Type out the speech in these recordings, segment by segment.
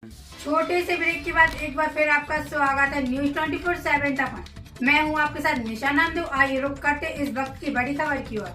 छोटे से ब्रेक के बाद एक बार फिर आपका स्वागत है न्यूज 24/7 तक। मैं हूं आपके साथ निशा नामदेव। आइए रुक करते इस वक्त की बड़ी खबर की ओर।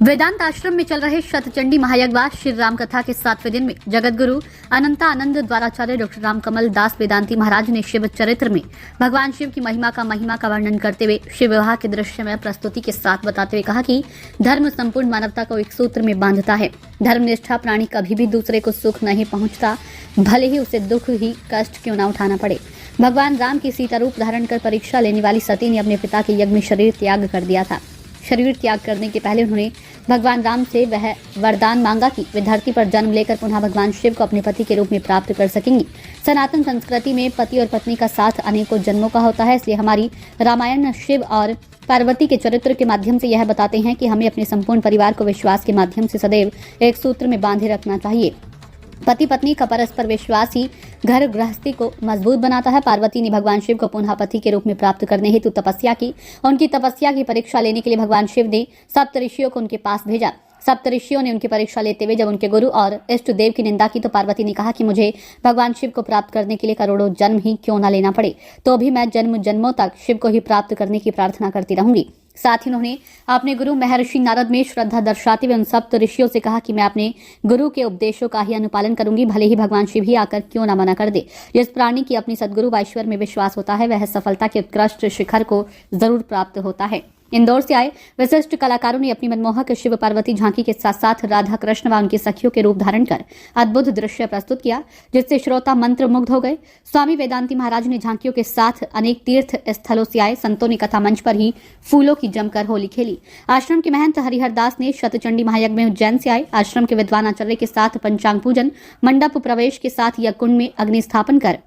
वेदांत आश्रम में चल रहे शतचंडी महायज्ञ श्री राम कथा के 7वें दिन में जगत गुरु अनंतानंद द्वाराचार्य डॉक्टर रामकमल दास वेदांती महाराज ने शिव चरित्र में भगवान शिव की महिमा का वर्णन करते हुए शिव विवाह के दृश्य में प्रस्तुति के साथ बताते हुए कहा कि धर्म संपूर्ण मानवता को एक सूत्र में बांधता है। धर्मनिष्ठा प्राणी कभी भी दूसरे को सुख नहीं पहुंचता, भले ही उसे दुख ही कष्ट क्यों न उठाना पड़े। भगवान राम की सीता रूप धारण कर परीक्षा लेने वाली सती ने अपने पिता के यज्ञ में शरीर त्याग कर दिया था। शरीर त्याग करने के पहले उन्होंने भगवान राम से वह वरदान मांगा कि वे धरती पर जन्म लेकर पुनः भगवान शिव को अपने पति के रूप में प्राप्त कर सकेंगी। सनातन संस्कृति में पति और पत्नी का साथ अनेकों जन्मों का होता है, इसलिए हमारी रामायण शिव और पार्वती के चरित्र के माध्यम से यह बताते हैं कि हमें अपने संपूर्ण परिवार को विश्वास के माध्यम से सदैव एक सूत्र में बांधे रखना चाहिए। पति पत्नी का परस्पर विश्वास ही घर गृहस्थी को मजबूत बनाता है। पार्वती ने भगवान शिव को पुनः पति के रूप में प्राप्त करने हेतु तपस्या की। उनकी तपस्या की परीक्षा लेने के लिए भगवान शिव ने सप्त ऋषियों को उनके पास भेजा। सप्त ऋषियों ने उनकी परीक्षा लेते हुए जब उनके गुरु और इष्ट देव की निंदा की तो पार्वती ने कहा कि मुझे भगवान शिव को प्राप्त करने के लिए करोड़ों जन्म ही क्यों न लेना पड़े, तो भी मैं जन्म जन्मों तक शिव को ही प्राप्त करने की प्रार्थना करती रहूंगी। साथ ही उन्होंने अपने गुरु महर्षि नारद में श्रद्धा दर्शाते हुए उन सप्त ऋषियों से कहा कि मैं अपने गुरु के उपदेशों का ही अनुपालन करूंगी, भले ही भगवान शिव ही आकर क्यों न मना कर दे। जिस प्राणी की अपनी सद्गुरु व ईश्वर में विश्वास होता है वह सफलता के उत्कृष्ट शिखर को जरूर प्राप्त होता है। इंदौर से आए विशिष्ट कलाकारों ने अपनी मनमोहक शिव पार्वती झांकी के साथ साथ राधा कृष्ण व उनकी सखियों के रूप धारण कर अद्भुत दृश्य प्रस्तुत किया, जिससे श्रोता मंत्र मुग्ध हो गए। स्वामी वेदांती महाराज ने झांकियों के साथ अनेक तीर्थ स्थलों से आए संतों ने कथा मंच पर ही फूलों की जमकर होली खेली। आश्रम के महंत हरिहर दास ने शतचंडी महायज्ञ में उज्जैन से आए। आश्रम के विद्वान आचार्य के साथ पंचांग पूजन, मंडप प्रवेश के साथ यज्ञ कुंड में अग्नि स्थापन कर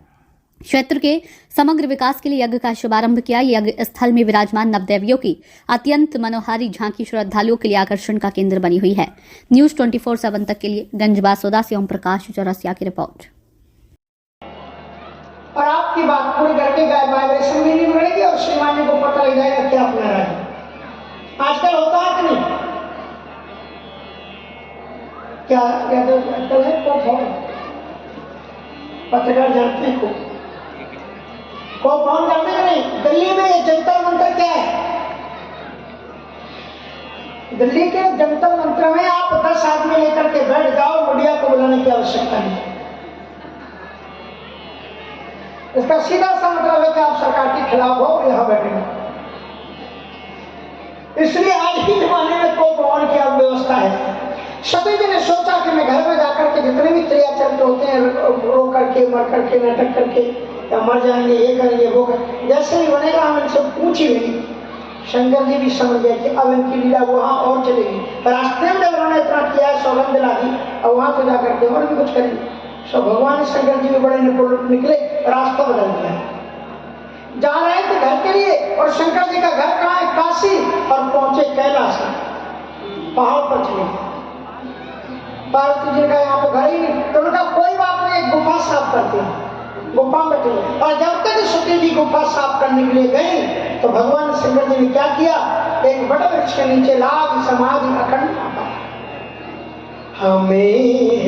क्षेत्र के समग्र विकास के लिए यज्ञ का शुभारंभ किया। यज्ञ स्थल में विराजमान नवदेवियों की अत्यंत मनोहारी झांकी श्रद्धालुओं के लिए आकर्षण का केंद्र बनी हुई है। न्यूज 24/7 तक के लिए गंजबासौदा से ओम प्रकाश चौरसिया की रिपोर्ट। और आपकी बात पूरी करके वाइब्रेशन भी नहीं बढ़ेगी और श्रीमान को पता लग जाएगा क्या अपना रहा है। आजकल होता है कि नहीं, क्या आजकल है पत्रकार जानते हैं को कौन जानते हैं नहीं। दिल्ली में जंतर मंत्र क्या है? दिल्ली के जंतर मंत्र में आप 10 आदमी लेकर के बैठ जाओ, मीडिया को बुलाने की आवश्यकता नहीं। इसका सीधा सा मतलब है कि आप सरकार के खिलाफ हो और यहां बैठेंगे। इसलिए आज ही जमाने में को भवन की अव्यवस्था है। सभी जी ने सोचा कि मैं घर में जाकर के जितने भी क्रिया चरित्र होते हैं रो करके, मर करके, नाटक करके या मर जाएंगे, ये करेंगे वो करेंगे, जैसे ही बनेगा हम इनसे पूछ ही नहीं। शंकर जी भी समझ गए कि अब इनकी लीला वहां और चलेगी। रास्ते में उन्होंने इतना किया है, सौगंध दिला दी, और वहां तो जाकर के और भी कुछ करेंगे। सो भगवान शंकर जी भी बड़े निकले, रास्ता बदल दिया। जा रहे थे घर के लिए और शंकर जी का घर कहाँ है? काशी, और पहुंचे कैलाश, पहाड़ पर चले। पार्वती जी का यहाँ पे घर ही नहीं, तो उनका कोई बात नहीं, गुफा साफ करते हैं, गुफा में चले। और जब तक सती जी गुफा साफ करने के लिए गई तो भगवान शंकर जी ने क्या किया? एक बड़े वृक्ष के नीचे लाग समाधि अखंड हमें